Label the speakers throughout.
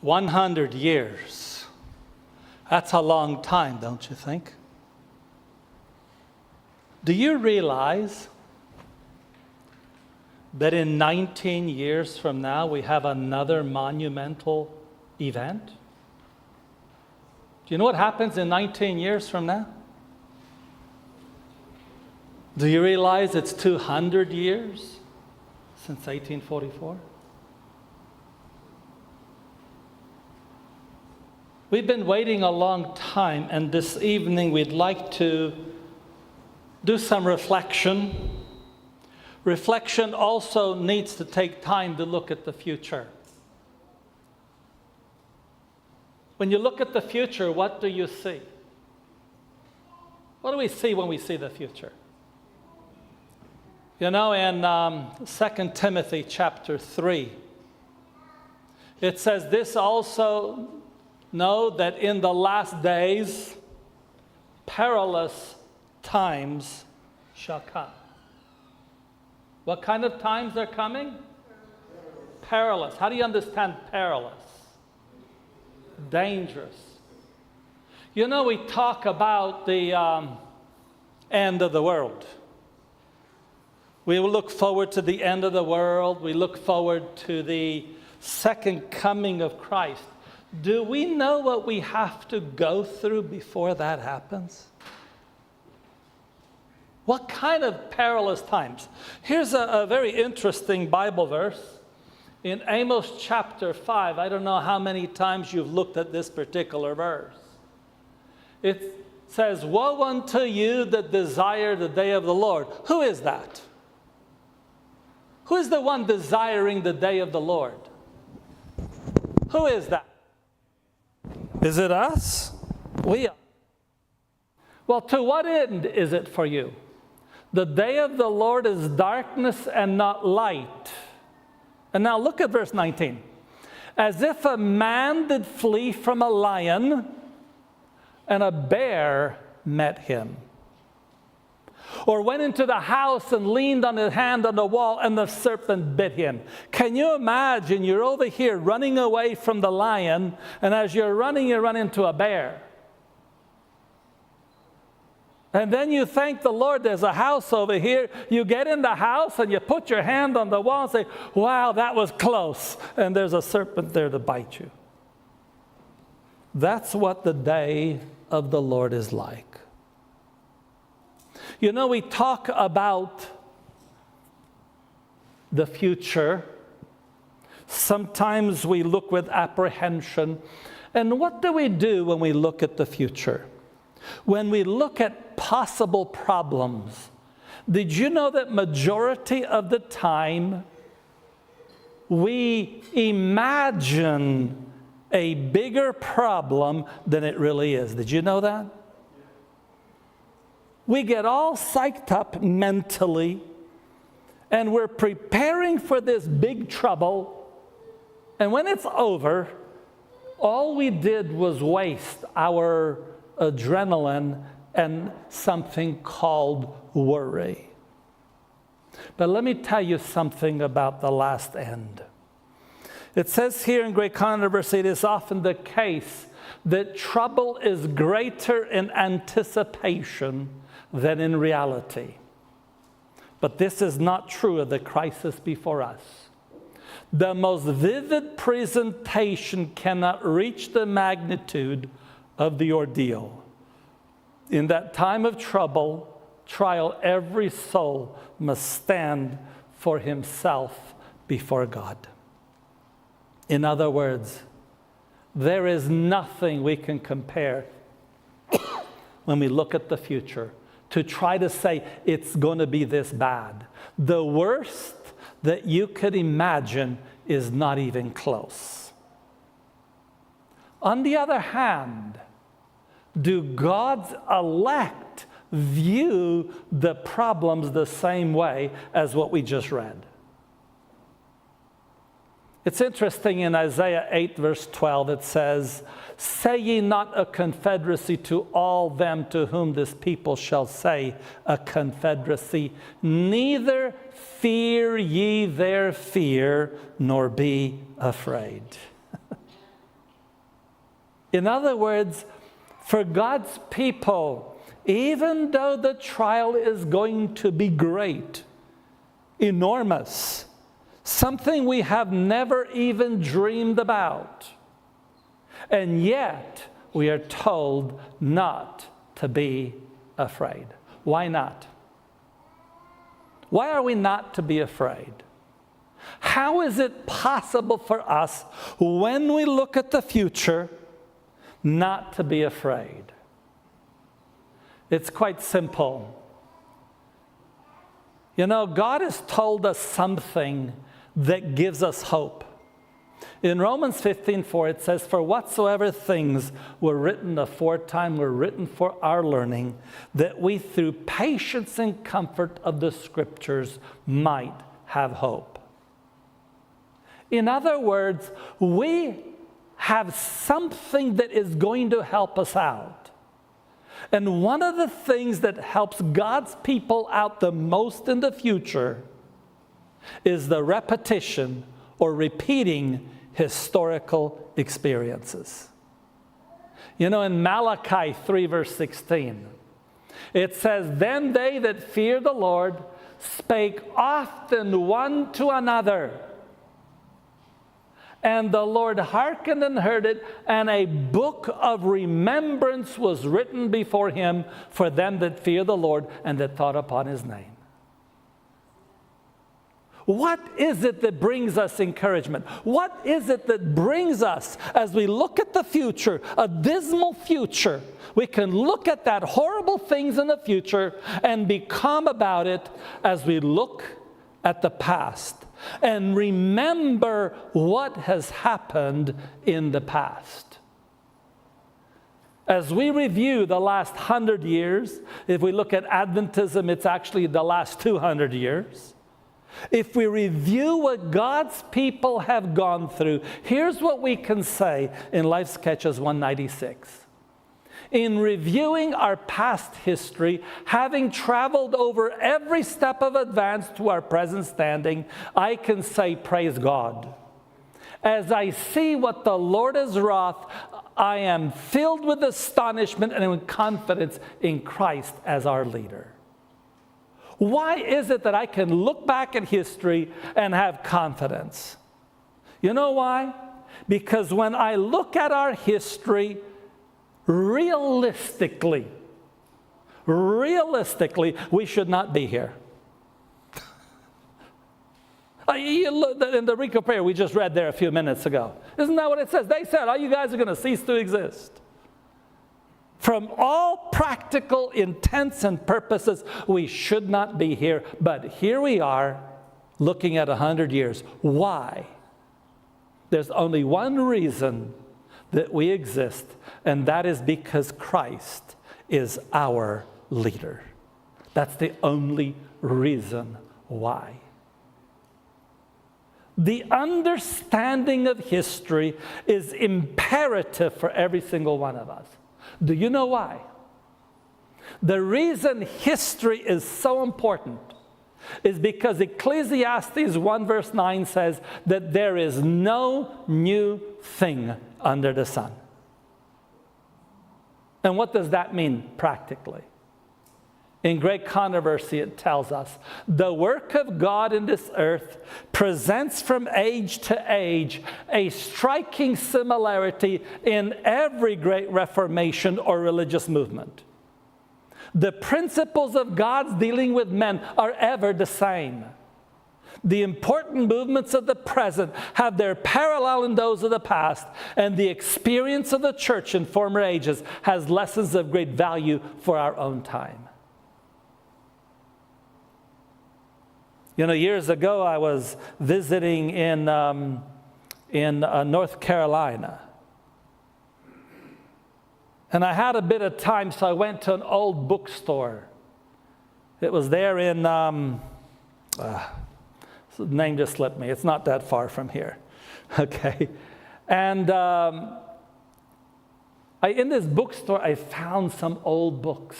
Speaker 1: 100 years. That's a long time, don't you think? Do you realize that in 19 years from now, we have another monumental event? Do you know what happens in 19 years from now? Do you realize it's 200 years since 1844? We've been waiting a long time, and this evening we'd like to do some reflection. Reflection also needs to take time to look at the future. When you look at the future, what do you see? What do we see when we see the future? You know, in 2 Timothy chapter 3, it says, "This also know that in the last days, perilous times shall come." What kind of times are coming? Perilous. How do you understand perilous? Dangerous. You know, we talk about the end of the world. We will look forward to the end of the world. We look forward to the second coming of Christ. Do we know what we have to go through before that happens? What kind of perilous times? Here's a very interesting Bible verse in Amos chapter 5. I don't know how many times you've looked at this particular verse. It says, "Woe unto you that desire the day of the Lord." Who is that? Who is the one desiring the day of the Lord? Who is that? Is it us? We are. Well, to what end is it for you? The day of the Lord is darkness and not light. And now look at verse 19. "As if a man did flee from a lion, and a bear met him. Or went into the house and leaned on his hand on the wall, and the serpent bit him." Can you imagine? You're over here running away from the lion, and as you're running, you run into a bear. And then you thank the Lord there's a house over here. You get in the house and you put your hand on the wall and say, "Wow, that was close." And there's a serpent there to bite you. That's what the day of the Lord is like. You know, we talk about the future. Sometimes we look with apprehension. And what do we do when we look at the future? When we look at possible problems, did you know that majority of the time we imagine a bigger problem than it really is? Did you know that? We get all psyched up mentally, and we're preparing for this big trouble, and when it's over, all we did was waste our adrenaline and something called worry. But let me tell you something about the last end. It says here in great controversy, it is often the case that trouble is greater in anticipation than in reality. But this is not true of the crisis before us. The most vivid presentation cannot reach the magnitude of the ordeal. In that time of trial, every soul must stand for himself before God. In other words, there is nothing we can compare when we look at the future to try to say it's going to be this bad. The worst that you could imagine is not even close. On the other hand, do God's elect view the problems the same way as what we just read? It's interesting in Isaiah 8, verse 12, it says, "Say ye not a confederacy to all them to whom this people shall say a confederacy, neither fear ye their fear, nor be afraid." In other words, for God's people, even though the trial is going to be great, enormous, something we have never even dreamed about, and yet we are told not to be afraid. Why not? Why are we not to be afraid? How is it possible for us, when we look at the future, not to be afraid? It's quite simple. You know, God has told us something that gives us hope. In Romans 15:4, it says, "For whatsoever things were written aforetime were written for our learning, that we through patience and comfort of the Scriptures might have hope." In other words, we have something that is going to help us out. And one of the things that helps God's people out the most in the future is the repetition or repeating historical experiences. You know, in Malachi 3, verse 16, it says, "Then they that fear the Lord spake often one to another. And the Lord hearkened and heard it, and a book of remembrance was written before him for them that fear the Lord and that thought upon his name." What is it that brings us encouragement? What is it that brings us, as we look at the future, a dismal future, we can look at that horrible things in the future and be calm about it as we look at the past and remember what has happened in the past. As we review the last 100 years, if we look at Adventism, it's actually the last 200 years. If we review what God's people have gone through, here's what we can say in Life Sketches 196. In reviewing our past history, having traveled over every step of advance to our present standing, I can say, praise God. As I see what the Lord has wrought, I am filled with astonishment and with confidence in Christ as our leader. Why is it that I can look back at history and have confidence? You know why? Because when I look at our history realistically, we should not be here. In the Rico prayer we just read there a few minutes ago, isn't that what it says? They said, "Oh, you guys are going to cease to exist." From all practical intents and purposes, we should not be here. But here we are, looking at 100 years. Why? There's only one reason that we exist, and that is because Christ is our leader. That's the only reason why. The understanding of history is imperative for every single one of us. Do you know why? The reason history is so important is because Ecclesiastes 1 verse 9 says that there is no new thing under the sun. And what does that mean practically? In Great Controversy, it tells us, the work of God in this earth presents from age to age a striking similarity in every great reformation or religious movement. The principles of God's dealing with men are ever the same. The important movements of the present have their parallel in those of the past, and the experience of the church in former ages has lessons of great value for our own time. You know, years ago, I was visiting in North Carolina. And I had a bit of time, so I went to an old bookstore. It was there in, the name just slipped me. It's not that far from here. Okay. And in this bookstore, I found some old books.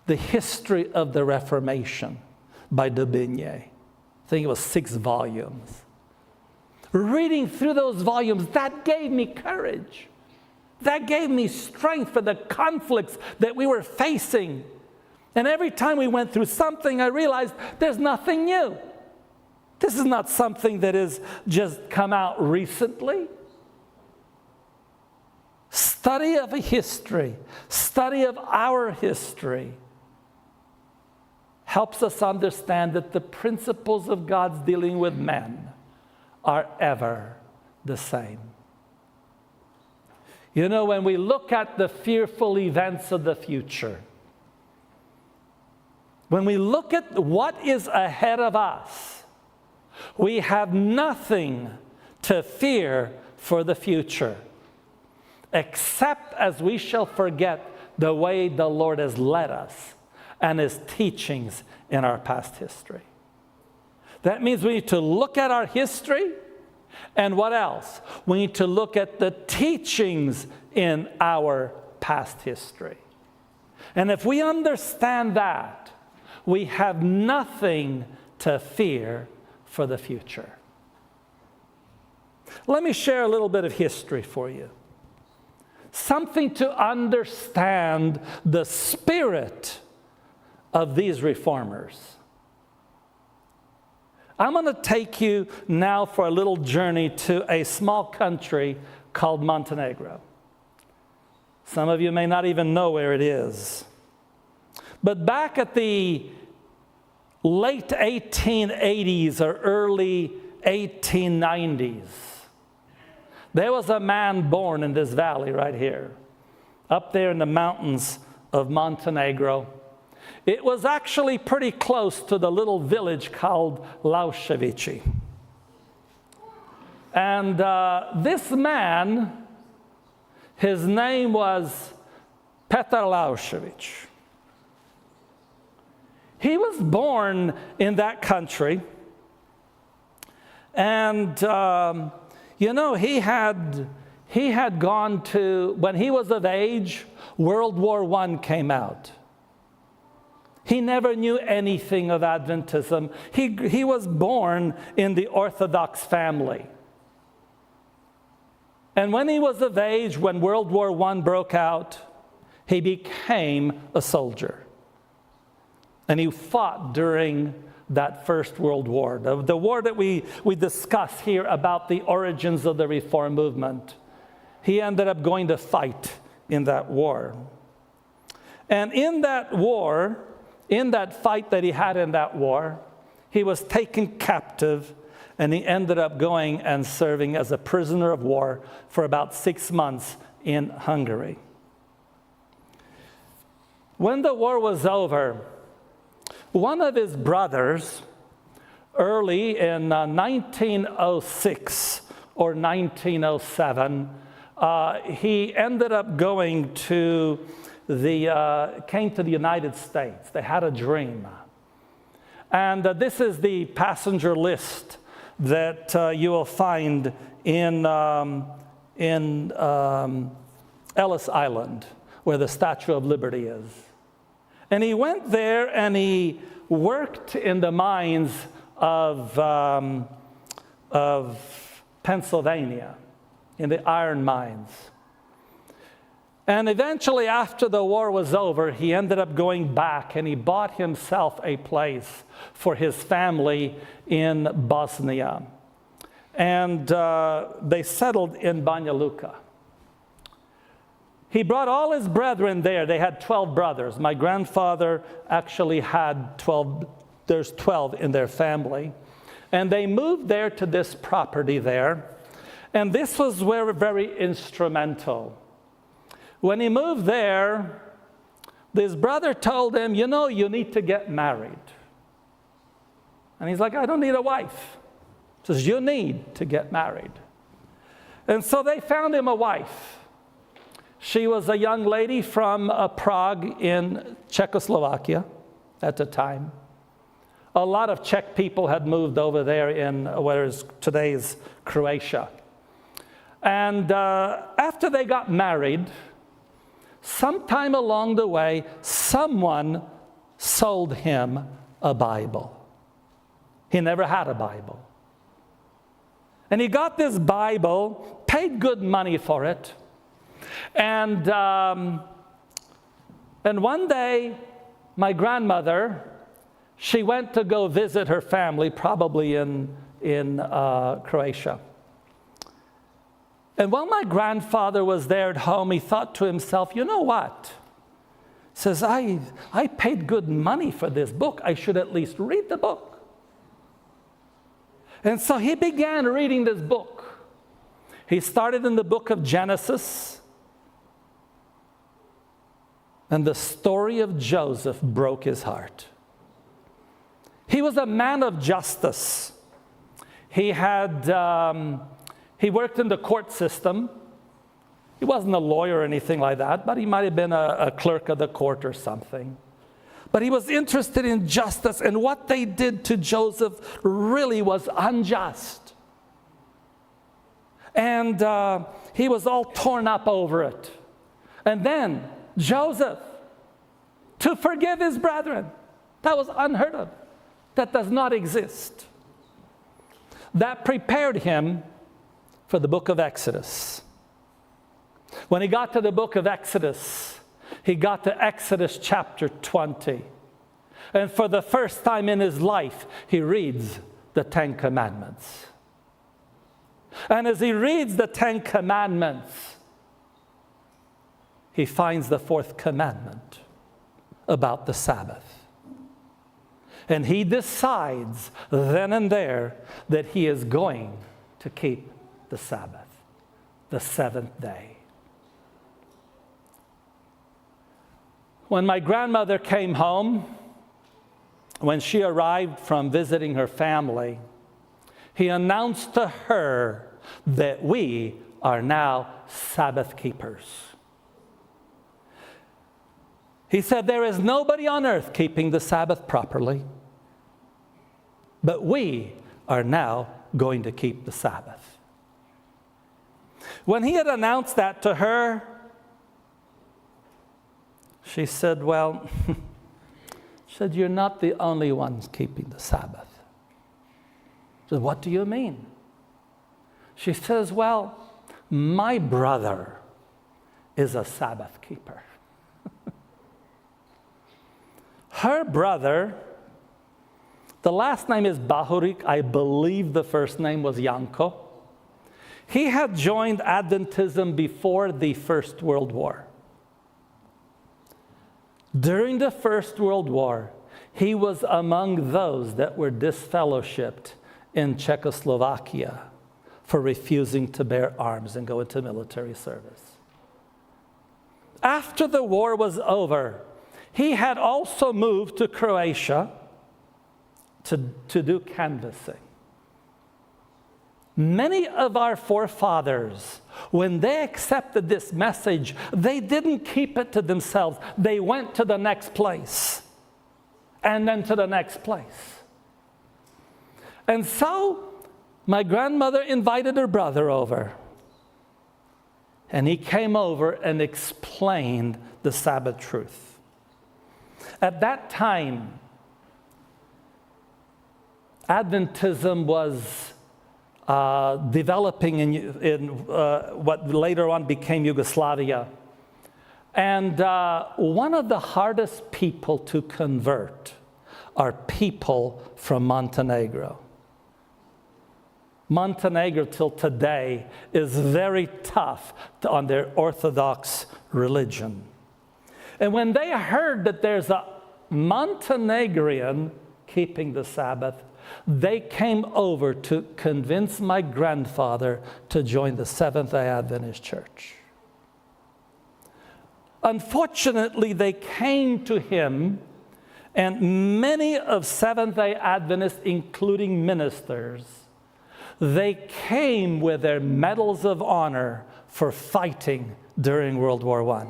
Speaker 1: The History of the Reformation by de Bigny. I think it was 6 volumes. reading through those volumes, that gave me courage. That gave me strength for the conflicts that we were facing. And every time we went through something, I realized there's nothing new. This is not something that has just come out recently. Study of history, study of our history, helps us understand that the principles of God's dealing with men are ever the same. You know, when we look at the fearful events of the future, when we look at what is ahead of us, we have nothing to fear for the future, except as we shall forget the way the Lord has led us and His teachings in our past history. That means we need to look at our history, and what else? We need to look at the teachings in our past history. And if we understand that, we have nothing to fear for the future. Let me share a little bit of history for you. Something to understand the spirit of these reformers. I'm going to take you now for a little journey to a small country called Montenegro. Some of you may not even know where it is. But back at the late 1880s or early 1890s, there was a man born in this valley right here, up there in the mountains of Montenegro. It was actually pretty close to the little village called Lausevic. And this man, his name was Petar Lausevic. He was born in that country, and you know, he had gone to, when he was of age, World War I came out. He never knew anything of Adventism. He was born in the Orthodox family. And when he was of age, when World War I broke out, he became a soldier. And he fought during that First World War, the war that we discuss here about the origins of the Reform movement. He ended up going to fight in that war. And in that war, in that fight that he had in that war, he was taken captive, and he ended up going and serving as a prisoner of war for about 6 months in Hungary. When the war was over, one of his brothers, early in 1906 or 1907, he ended up going to came to the United States. They had a dream. And this is the passenger list that you will find in Ellis Island, where the Statue of Liberty is. And he went there and he worked in the mines of Pennsylvania, in the iron mines. And eventually, after the war was over, he ended up going back and he bought himself a place for his family in Bosnia. And they settled in Banja Luka. He brought all his brethren there. They had 12 brothers. My grandfather actually had 12. There's 12 in their family. And they moved there to this property there. And this was where very instrumental. When he moved there, this brother told him, you know, you need to get married. And he's like, I don't need a wife. He says, you need to get married. And so they found him a wife. She was a young lady from Prague in Czechoslovakia at the time. A lot of Czech people had moved over there in where is today's Croatia. And after they got married, sometime along the way, someone sold him a Bible. He never had a Bible. And he got this Bible, paid good money for it. And one day, my grandmother, she went to go visit her family, probably in Croatia. And while my grandfather was there at home, he thought to himself, you know what? He says, I paid good money for this book. I should at least read the book. And so he began reading this book. He started in the book of Genesis. And the story of Joseph broke his heart. He was a man of justice. He worked in the court system. He wasn't a lawyer or anything like that, but he might have been a clerk of the court or something. But he was interested in justice, and what they did to Joseph really was unjust. And he was all torn up over it. And then Joseph, to forgive his brethren, that was unheard of. That does not exist. That prepared him for the book of Exodus. When he got to the book of Exodus, he got to Exodus chapter 20. And for the first time in his life, he reads the Ten Commandments. And as he reads the Ten Commandments, he finds the fourth commandment about the Sabbath. And he decides then and there that he is going to keep the Sabbath, the seventh day. When my grandmother came home, when she arrived from visiting her family, he announced to her that we are now Sabbath keepers. He said, there is nobody on earth keeping the Sabbath properly, but we are now going to keep the Sabbath. When he had announced that to her, she said, well, she said, you're not the only ones keeping the Sabbath. She said, what do you mean? She says, well, my brother is a Sabbath keeper. Her brother, the last name is Bahurik. I believe the first name was Yanko. He had joined Adventism before the First World War. During the First World War, he was among those that were disfellowshipped in Czechoslovakia for refusing to bear arms and go into military service. After the war was over, he had also moved to Croatia to do canvassing. Many of our forefathers, when they accepted this message, they didn't keep it to themselves. They went to the next place, and then to the next place. And so, my grandmother invited her brother over. And he came over and explained the Sabbath truth. At that time, Adventism was developing in what later on became Yugoslavia. And one of the hardest people to convert are people from Montenegro. Montenegro till today is very tough on their Orthodox religion. And when they heard that there's a Montenegrin keeping the Sabbath, they came over to convince my grandfather to join the Seventh-day Adventist Church. Unfortunately, they came to him, and many of Seventh-day Adventists, including ministers, they came with their medals of honor for fighting during World War I.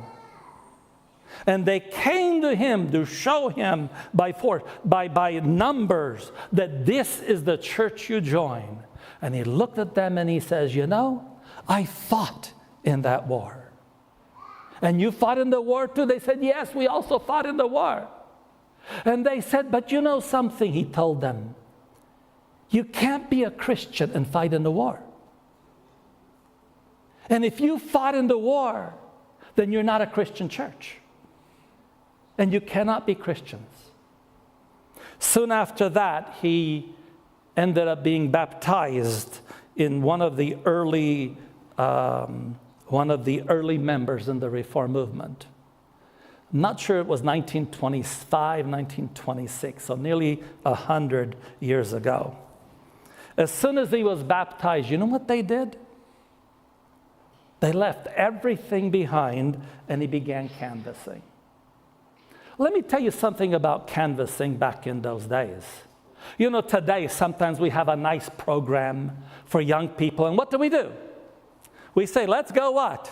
Speaker 1: And they came to him to show him by force, by numbers, that this is the church you join. And he looked at them and he says, you know, I fought in that war. And you fought in the war too? They said, yes, we also fought in the war. And they said, but you know something, he told them. You can't be a Christian and fight in the war. And if you fought in the war, then you're not a Christian church. And you cannot be Christians. Soon after that, he ended up being baptized in one of the early members in the Reform movement. I'm not sure it was 1925, 1926, so nearly 100 years ago. As soon as he was baptized, you know what they did? They left everything behind and he began canvassing. Let me tell you something about canvassing back in those days. You know, today sometimes we have a nice program for young people, and what do? We say, let's go what?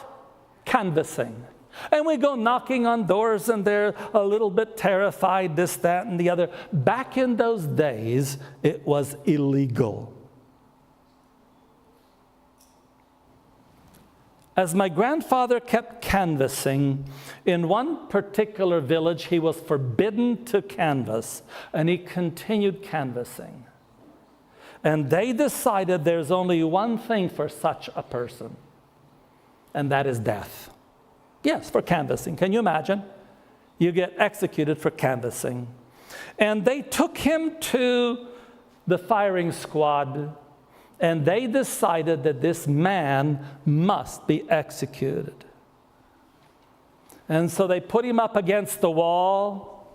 Speaker 1: Canvassing. And we go knocking on doors, and they're a little bit terrified, this, that, and the other. Back in those days, it was illegal. As my grandfather kept canvassing, in one particular village, he was forbidden to canvass, and he continued canvassing. And they decided there's only one thing for such a person, and that is death. Yes, for canvassing. Can you imagine? You get executed for canvassing. And they took him to the firing squad, and they decided that this man must be executed. And so they put him up against the wall,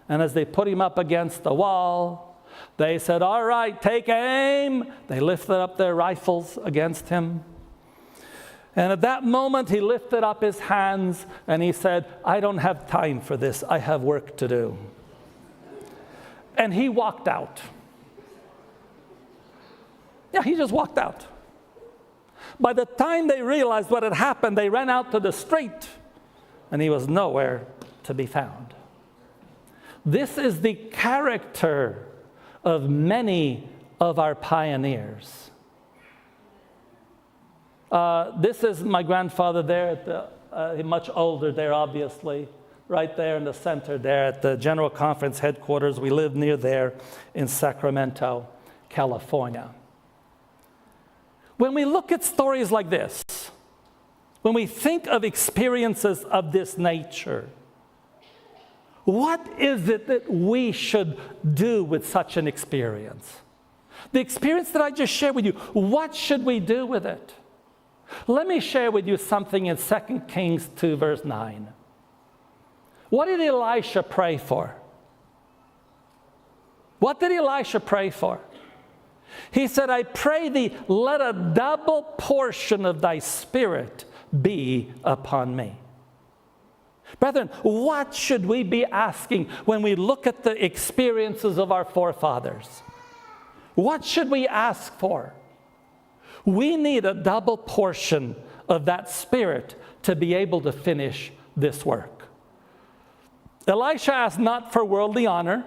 Speaker 1: and as they put him up against the wall, they said, all right, take aim. They lifted up their rifles against him. And at that moment, he lifted up his hands and he said, I don't have time for this. I have work to do. And he walked out. Yeah, he just walked out. By the time they realized what had happened, they ran out to the street and he was nowhere to be found. This is the character of many of our pioneers. This is my grandfather there, at much older there, obviously, right there in the center there at the General Conference headquarters. We live near there in Sacramento, California. When we look at stories like this, when we think of experiences of this nature, what is it that we should do with such an experience? The experience that I just shared with you, what should we do with it? Let me share with you something in 2 Kings 2, verse 9. What did Elisha pray for? What did Elisha pray for? He said, I pray thee, let a double portion of thy spirit be upon me. Brethren, what should we be asking when we look at the experiences of our forefathers? What should we ask for? We need a double portion of that spirit to be able to finish this work. Elisha asked not for worldly honor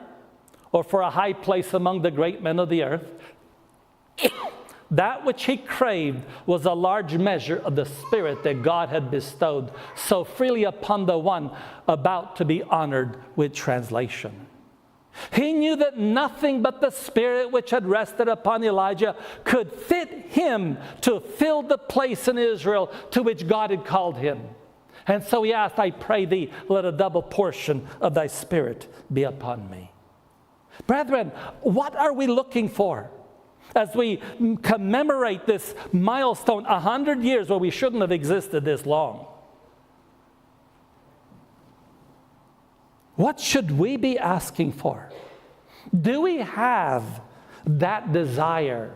Speaker 1: or for a high place among the great men of the earth. That which he craved was a large measure of the Spirit that God had bestowed so freely upon the one about to be honored with translation. He knew that nothing but the Spirit which had rested upon Elijah could fit him to fill the place in Israel to which God had called him. And so he asked, I pray thee, let a double portion of thy Spirit be upon me. Brethren, what are we looking for? As we commemorate this milestone, 100 years where we shouldn't have existed this long. What should we be asking for? Do we have that desire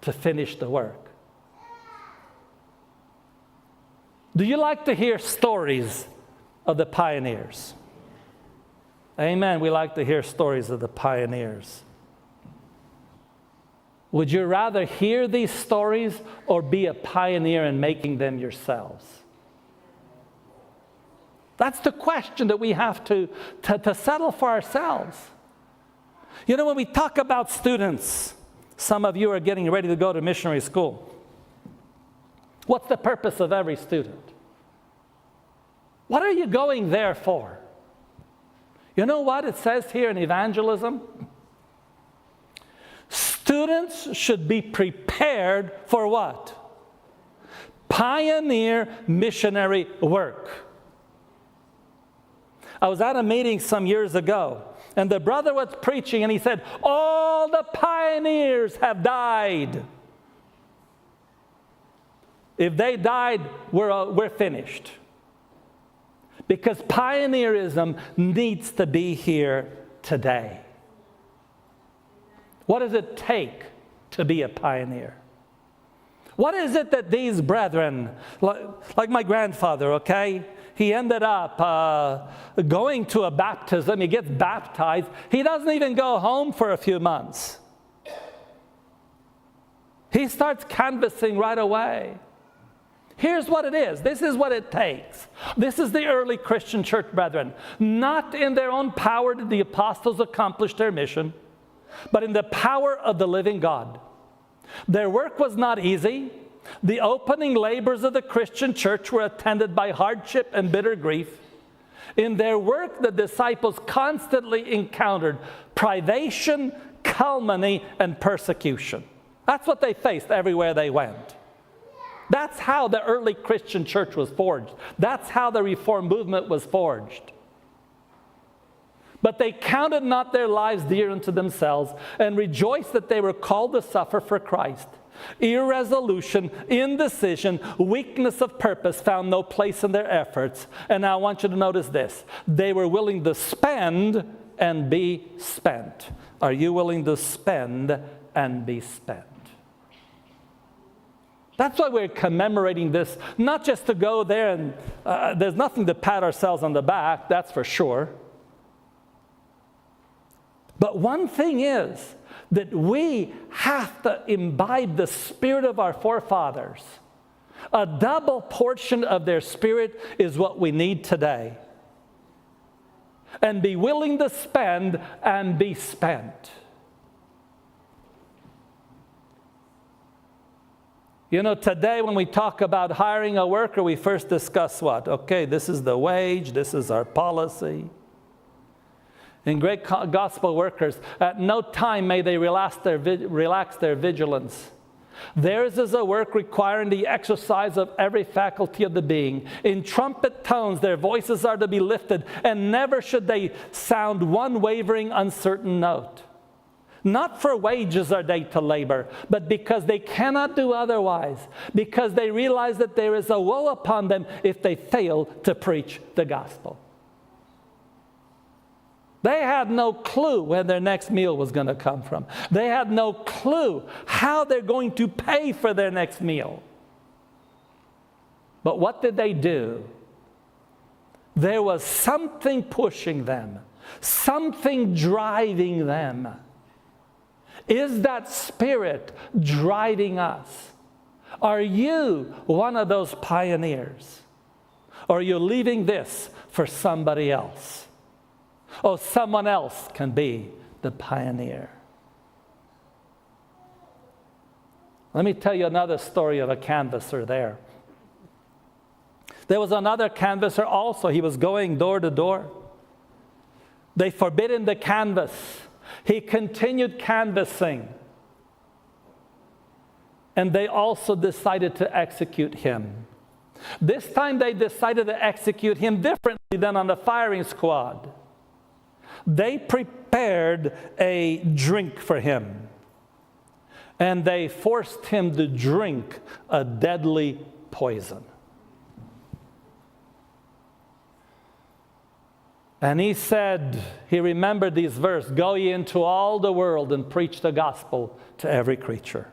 Speaker 1: to finish the work? Do you like to hear stories of the pioneers? Amen. We like to hear stories of the pioneers. Would you rather hear these stories or be a pioneer in making them yourselves? That's the question that we have to settle for ourselves. You know, when we talk about students, some of you are getting ready to go to missionary school. What's the purpose of every student? What are you going there for? You know what it says here in evangelism? Students should be prepared for what? Pioneer missionary work. I was at a meeting some years ago, and the brother was preaching, and he said, all the pioneers have died. If they died, we're finished. Because pioneerism needs to be here today. What does it take to be a pioneer? What is it that these brethren, like my grandfather, okay? He ended up going to a baptism. He gets baptized. He doesn't even go home for a few months. He starts canvassing right away. Here's what it is. This is what it takes. This is the early Christian church brethren. Not in their own power did the apostles accomplish their mission, but in the power of the living God. Their work was not easy. The opening labors of the Christian church were attended by hardship and bitter grief. In their work, the disciples constantly encountered privation, calumny, and persecution. That's what they faced everywhere they went. That's how the early Christian church was forged. That's how the Reformed movement was forged. But they counted not their lives dear unto themselves, and rejoiced that they were called to suffer for Christ. Irresolution, indecision, weakness of purpose found no place in their efforts. And now I want you to notice this. They were willing to spend and be spent. Are you willing to spend and be spent? That's why we're commemorating this, not just to go there and there's nothing to pat ourselves on the back, that's for sure. But one thing is that we have to imbibe the spirit of our forefathers. A double portion of their spirit is what we need today. And be willing to spend and be spent. You know, today when we talk about hiring a worker, we first discuss what? Okay, this is the wage, this is our policy. In great gospel workers, at no time may they relax their vigilance. Theirs is a work requiring the exercise of every faculty of the being. In trumpet tones, their voices are to be lifted, and never should they sound one wavering, uncertain note. Not for wages are they to labor, but because they cannot do otherwise, because they realize that there is a woe upon them if they fail to preach the gospel. They had no clue where their next meal was going to come from. They had no clue how they're going to pay for their next meal. But what did they do? There was something pushing them, something driving them. Is that spirit driving us? Are you one of those pioneers? Or are you leaving this for somebody else? Oh, someone else can be the pioneer. Let me tell you another story of a canvasser there. There was another canvasser also. He was going door to door. They forbid him to canvass. He continued canvassing. And they also decided to execute him. This time they decided to execute him differently than on the firing squad. They prepared a drink for him. And they forced him to drink a deadly poison. And he said, he remembered these verses, "Go ye into all the world and preach the gospel to every creature.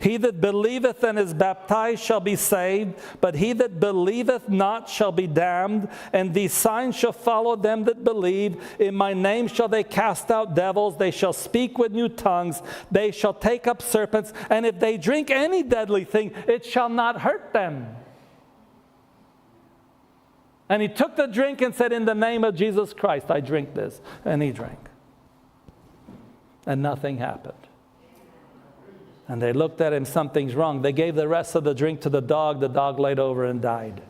Speaker 1: He that believeth and is baptized shall be saved, but he that believeth not shall be damned. And these signs shall follow them that believe. In my name shall they cast out devils. They shall speak with new tongues. They shall take up serpents. And if they drink any deadly thing, it shall not hurt them." And he took the drink and said, "In the name of Jesus Christ, I drink this." And he drank. And nothing happened. And they looked at him, something's wrong. They gave the rest of the drink to the dog. The dog laid over and died.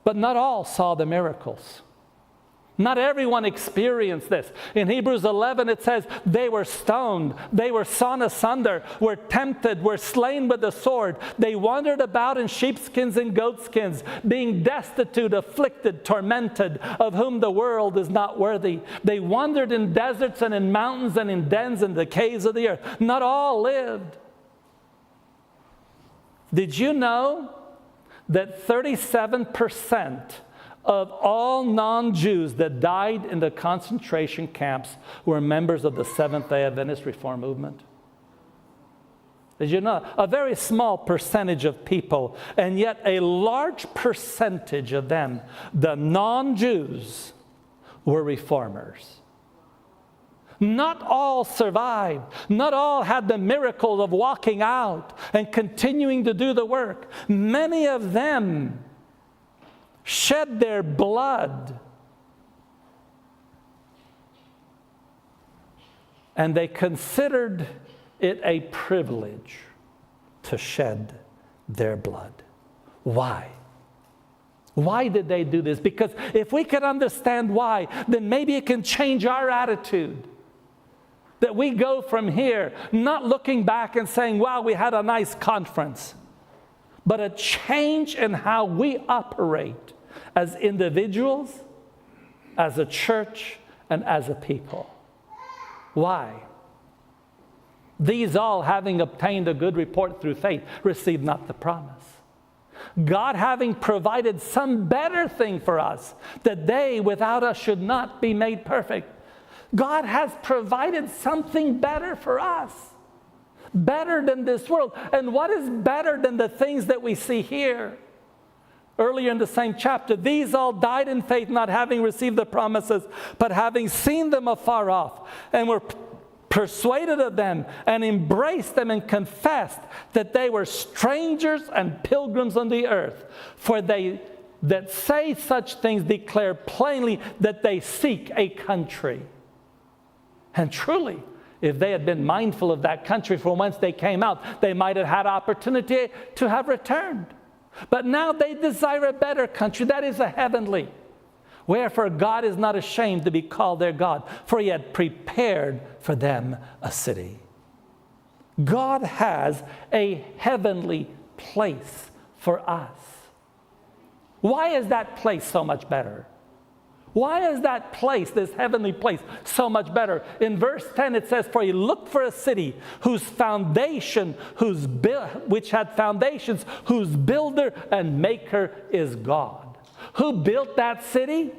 Speaker 1: But not all saw the miracles. Not everyone experienced this. In Hebrews 11, it says, they were stoned, they were sawn asunder, were tempted, were slain with the sword. They wandered about in sheepskins and goatskins, being destitute, afflicted, tormented, of whom the world is not worthy. They wandered in deserts and in mountains and in dens and the caves of the earth. Not all lived. Did you know that 37% of all non-Jews that died in the concentration camps were members of the Seventh-day Adventist Reform movement? Did you know? A very small percentage of people, and yet a large percentage of them, the non-Jews, were reformers. Not all survived. Not all had the miracle of walking out and continuing to do the work. Many of them shed their blood, and they considered it a privilege to shed their blood. Why? Why did they do this? Because if we could understand why, then maybe it can change our attitude. That we go from here not looking back and saying, wow, we had a nice conference, but a change in how we operate as individuals, as a church, and as a people. Why? These all, having obtained a good report through faith, received not the promise. God having provided some better thing for us, that they without us should not be made perfect. God has provided something better for us. Better than this world. And what is better than the things that we see here? Earlier in the same chapter, these all died in faith, not having received the promises, but having seen them afar off, and were persuaded of them, and embraced them, and confessed that they were strangers and pilgrims on the earth. For they that say such things declare plainly that they seek a country. And truly, if they had been mindful of that country from whence they came out, they might have had opportunity to have returned. But now they desire a better country, that is a heavenly. Wherefore God is not ashamed to be called their God, for he had prepared for them a city. God has a heavenly place for us. Why is that place so much better? Why is that place, this heavenly place, so much better? In verse 10 it says, for he looked for a city whose foundation, which had foundations, whose builder and maker is God. Who built that city?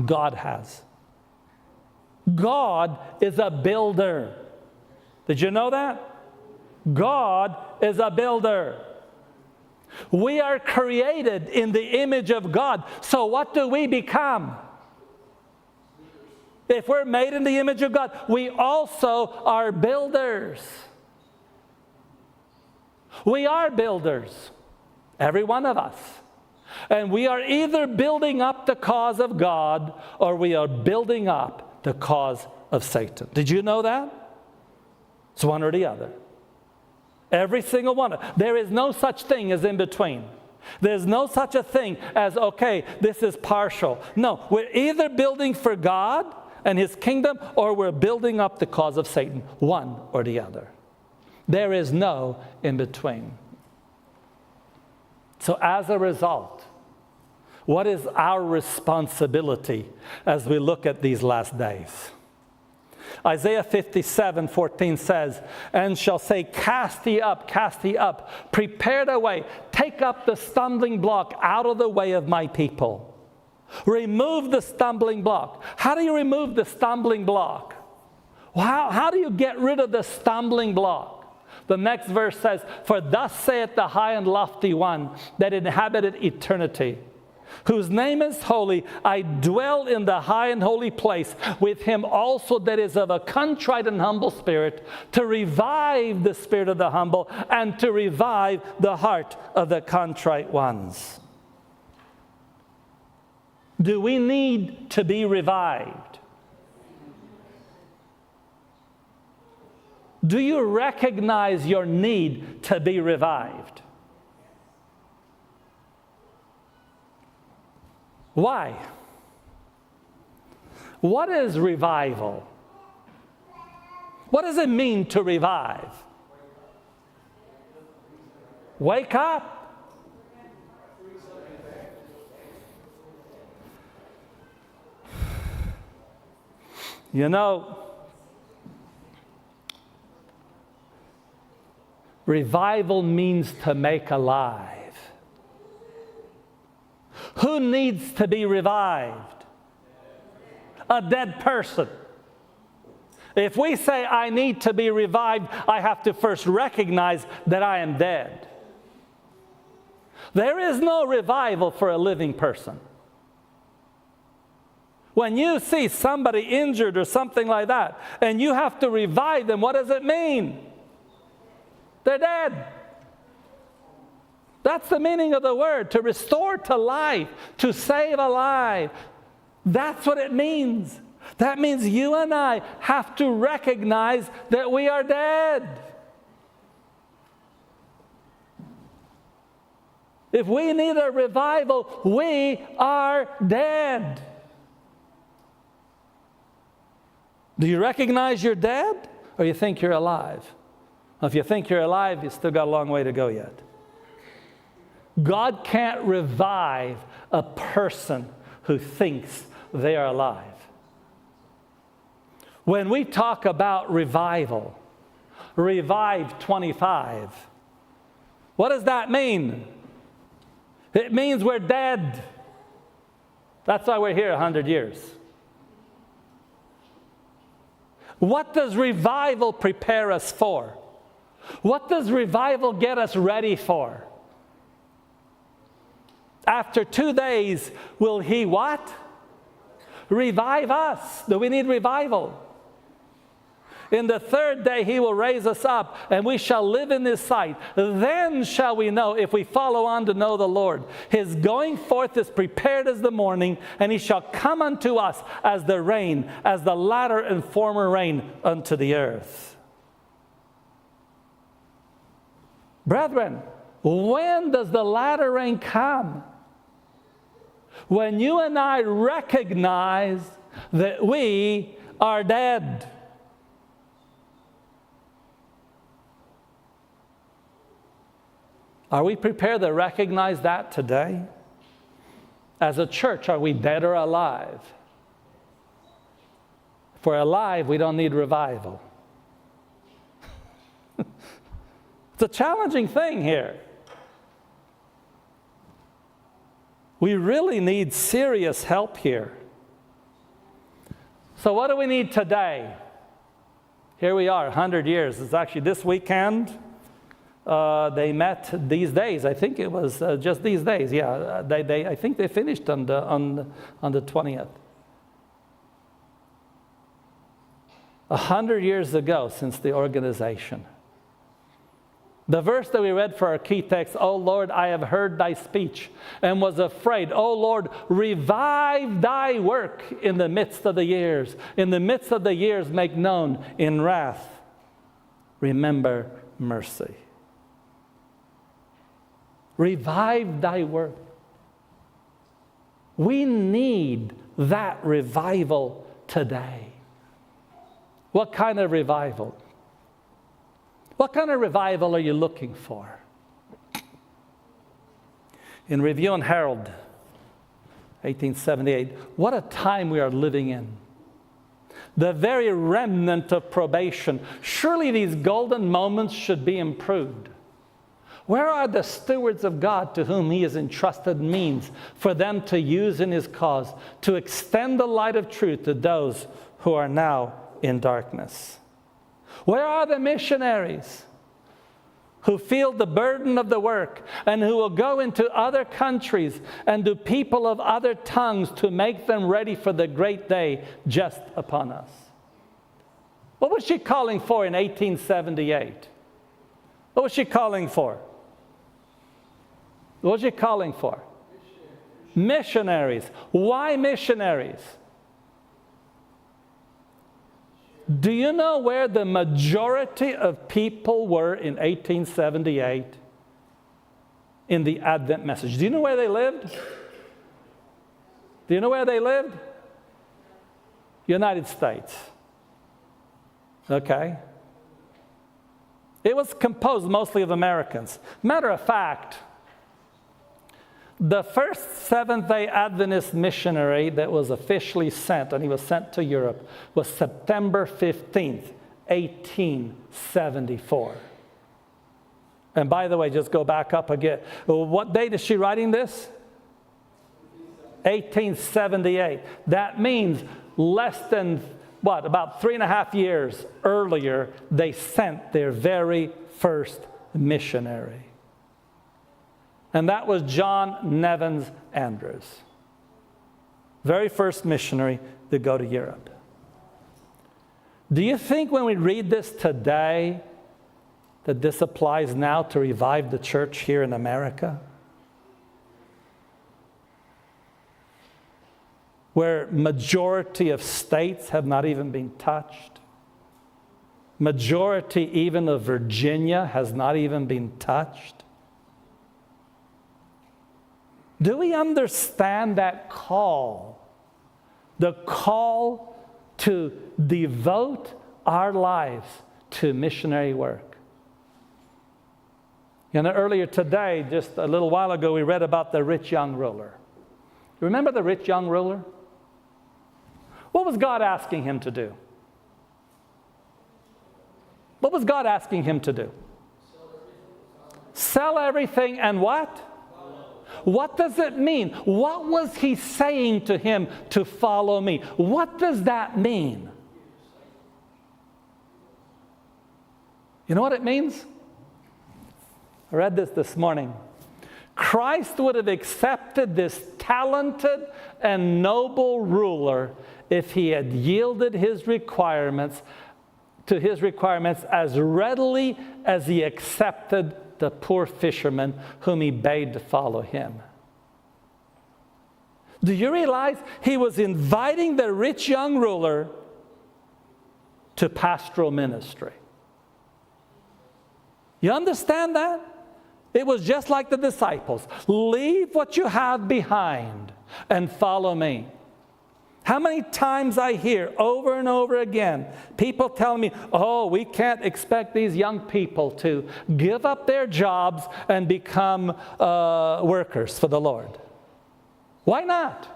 Speaker 1: God has. God is a builder. Did you know that? God is a builder. We are created in the image of God. So what do we become? If we're made in the image of God, we also are builders. We are builders, every one of us. And we are either building up the cause of God, or we are building up the cause of Satan. Did you know that? It's one or the other. Every single one. There is no such thing as in between. There's no such a thing as, okay, this is partial. No, we're either building for God and his kingdom, or we're building up the cause of Satan. One or the other. There is no in between. So as a result, what is our responsibility as we look at these last days? Isaiah 57:14 says, and shall say, cast ye up, prepare the way, take up the stumbling block out of the way of my people. Remove the stumbling block. How do you remove the stumbling block? How do you get rid of the stumbling block? The next verse says, for thus saith the high and lofty one that inhabited eternity, whose name is holy. I dwell in the high and holy place with him also that is of a contrite and humble spirit, to revive the spirit of the humble and to revive the heart of the contrite ones. Do we need to be revived? Do you recognize your need to be revived? Why? What is revival? What does it mean to revive? Wake up. You know, revival means to make alive. Who needs to be revived? A dead person. If we say, I need to be revived, I have to first recognize that I am dead. There is no revival for a living person. When you see somebody injured or something like that, and you have to revive them, what does it mean? They're dead. That's the meaning of the word, to restore to life, to save alive. That's what it means. That means you and I have to recognize that we are dead. If we need a revival, we are dead. Do you recognize you're dead, or you think you're alive? Well, if you think you're alive, you still got a long way to go yet. God can't revive a person who thinks they are alive. When we talk about revival, Revive 25, what does that mean? It means we're dead. That's why we're here 100 years. What does revival prepare us for? What does revival get us ready for? After 2 days, will He what? Revive us. Do we need revival? In the 3rd day, He will raise us up, and we shall live in His sight. Then shall we know, if we follow on to know the Lord. His going forth is prepared as the morning, and He shall come unto us as the rain, as the latter and former rain unto the earth. Brethren, when does the latter rain come? When you and I recognize that we are dead. Are we prepared to recognize that today? As a church, are we dead or alive? If we're alive, we don't need revival. It's a challenging thing here. We really need serious help here. So what do we need today? Here we are, 100 years. It's actually this weekend. They met these days. I think it was just these days. Yeah, I think they finished on the 20th. 100 years ago since the organization. The verse that we read for our key text, O Lord, I have heard thy speech and was afraid. O Lord, revive thy work in the midst of the years. In the midst of the years, make known in wrath. Remember mercy. Revive thy work. We need that revival today. What kind of revival? What kind of revival are you looking for? In Review and Herald, 1878, what a time we are living in. The very remnant of probation. Surely these golden moments should be improved. Where are the stewards of God to whom He has entrusted means for them to use in His cause, to extend the light of truth to those who are now in darkness? Where are the missionaries who feel the burden of the work and who will go into other countries and to people of other tongues to make them ready for the great day just upon us? What was she calling for in 1878? What was she calling for? What was she calling for? Missionaries. Why missionaries? Do you know where the majority of people were in 1878 in the Advent message? Do you know where they lived? Do you know where they lived? United States. Okay? It was composed mostly of Americans. Matter of fact, the first Seventh-day Adventist missionary that was officially sent, and he was sent to Europe, was September 15th, 1874. And by the way, just go back up again. What date is she writing this? 1878. That means less than, about 3.5 years earlier, they sent their very first missionary. And that was John Nevins Andrews. Very first missionary to go to Europe. Do you think when we read this today that this applies now to revive the church here in America? Where majority of states have not even been touched. Majority even of Virginia has not even been touched. Do we understand that call? The call to devote our lives to missionary work. You know, earlier today, just a little while ago, we read about the rich young ruler. You remember the rich young ruler? What was God asking him to do? What was God asking him to do? Sell everything and what? What does it mean? What was he saying to him to follow me? What does that mean? You know what it means? I read this morning. Christ would have accepted this talented and noble ruler if he had yielded his requirements as readily as he accepted the poor fisherman whom he bade to follow him. Do you realize he was inviting the rich young ruler to pastoral ministry? You understand that? It was just like the disciples. Leave what you have behind and follow me. How many times I hear over and over again people telling me, oh, we can't expect these young people to give up their jobs and become workers for the Lord. Why not?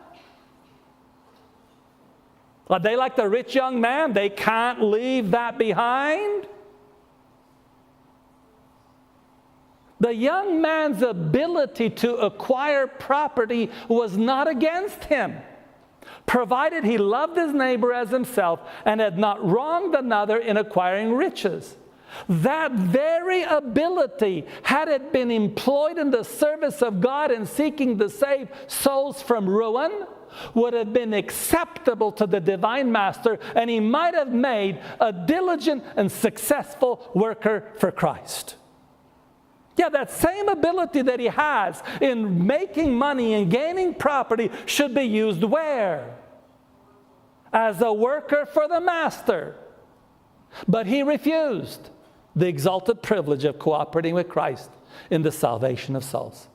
Speaker 1: Are they like the rich young man? They can't leave that behind? The young man's ability to acquire property was not against him, provided he loved his neighbor as himself and had not wronged another in acquiring riches. That very ability, had it been employed in the service of God in seeking to save souls from ruin, would have been acceptable to the divine master, and he might have made a diligent and successful worker for Christ. Yeah, that same ability that he has in making money and gaining property should be used where? As a worker for the master. But he refused the exalted privilege of cooperating with Christ in the salvation of souls.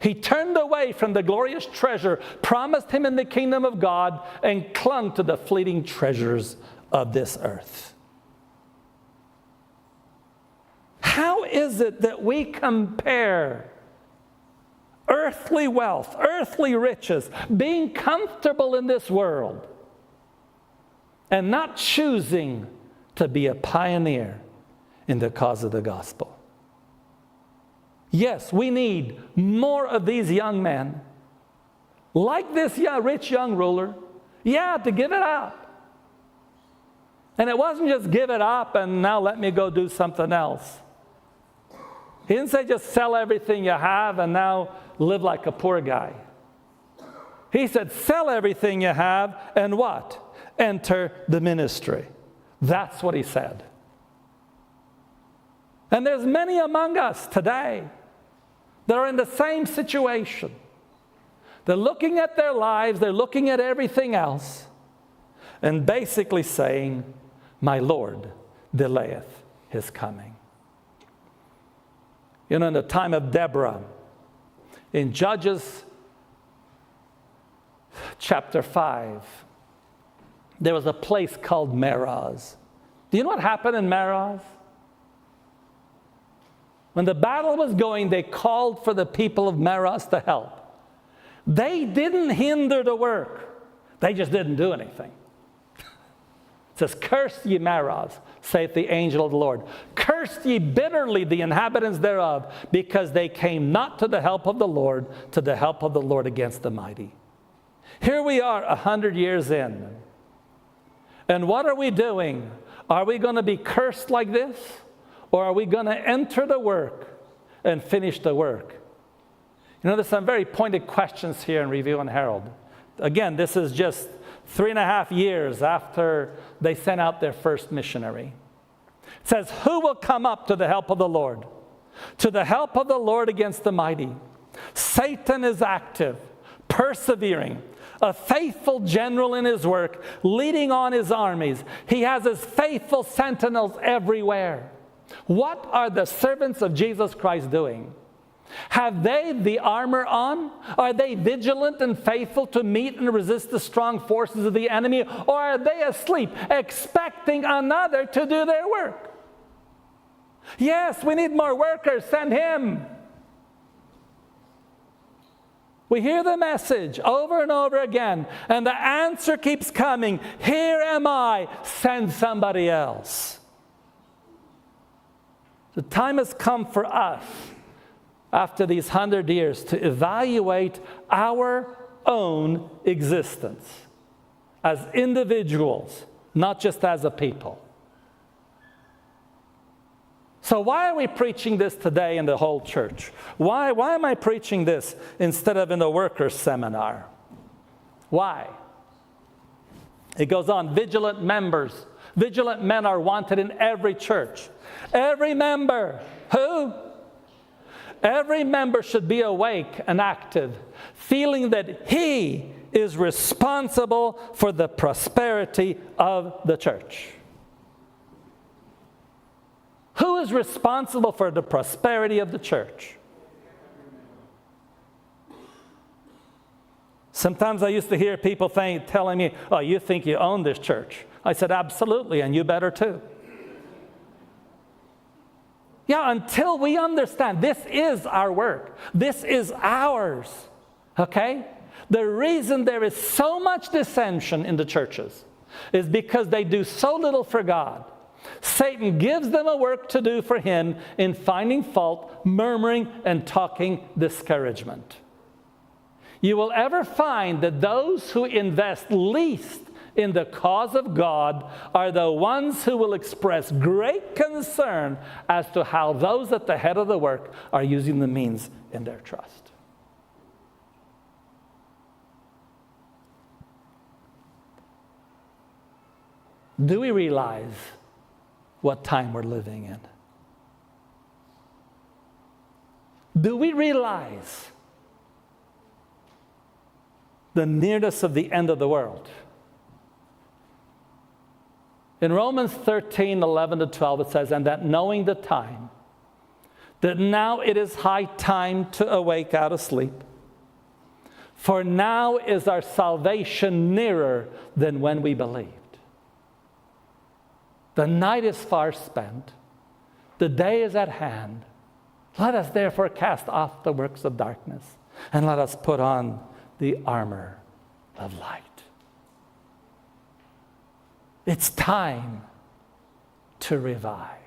Speaker 1: He turned away from the glorious treasure promised him in the kingdom of God and clung to the fleeting treasures of this earth. How is it that we compare earthly wealth, earthly riches, being comfortable in this world, and not choosing to be a pioneer in the cause of the gospel? Yes, we need more of these young men, like this rich young ruler, to give it up. And it wasn't just give it up and now let me go do something else. He didn't say just sell everything you have and now live like a poor guy. He said sell everything you have and what? Enter the ministry. That's what he said. And there's many among us today that are in the same situation. They're looking at their lives, they're looking at everything else, and basically saying, my Lord delayeth his coming. You know, in the time of Deborah, in Judges chapter 5, there was a place called Meroz. Do you know what happened in Meroz? When the battle was going, they called for the people of Meroz to help. They didn't hinder the work. They just didn't do anything. It says, "Curse ye Meroz, saith the angel of the Lord. Curse ye bitterly the inhabitants thereof, because they came not to the help of the Lord, to the help of the Lord against the mighty." Here we are 100 years in. And what are we doing? Are we going to be cursed like this? Or are we going to enter the work and finish the work? You know, there's some very pointed questions here in Review and Herald. Again, this is just 3.5 years after they sent out their first missionary. It says, "Who will come up to the help of the Lord? To the help of the Lord against the mighty." Satan is active, persevering, a faithful general in his work, leading on his armies. He has his faithful sentinels everywhere. What are the servants of Jesus Christ doing? Have they the armor on? Are they vigilant and faithful to meet and resist the strong forces of the enemy? Or are they asleep, expecting another to do their work? Yes, we need more workers. Send him. We hear the message over and over again, and the answer keeps coming. Here am I. Send somebody else. The time has come for us, after these 100 years, to evaluate our own existence as individuals, not just as a people. So why are we preaching this today in the whole church? Why am I preaching this instead of in a workers' seminar? Why? It goes on, vigilant members. Vigilant men are wanted in every church. Every member. Who? Every member should be awake and active, feeling that he is responsible for the prosperity of the church. Who is responsible for the prosperity of the church? Sometimes I used to hear people telling me, "Oh, you think you own this church?" I said, "Absolutely, and you better too." Yeah, until we understand this is our work. This is ours. Okay? The reason there is so much dissension in the churches is because they do so little for God. Satan gives them a work to do for him in finding fault, murmuring, and talking discouragement. You will ever find that those who invest least in the cause of God are the ones who will express great concern as to how those at the head of the work are using the means in their trust. Do we realize what time we're living in? Do we realize the nearness of the end of the world? In Romans 13, 11 to 12, it says, "And that knowing the time, that now it is high time to awake out of sleep. For now is our salvation nearer than when we believed. The night is far spent, the day is at hand. Let us therefore cast off the works of darkness, and let us put on the armor of light." It's time to revive.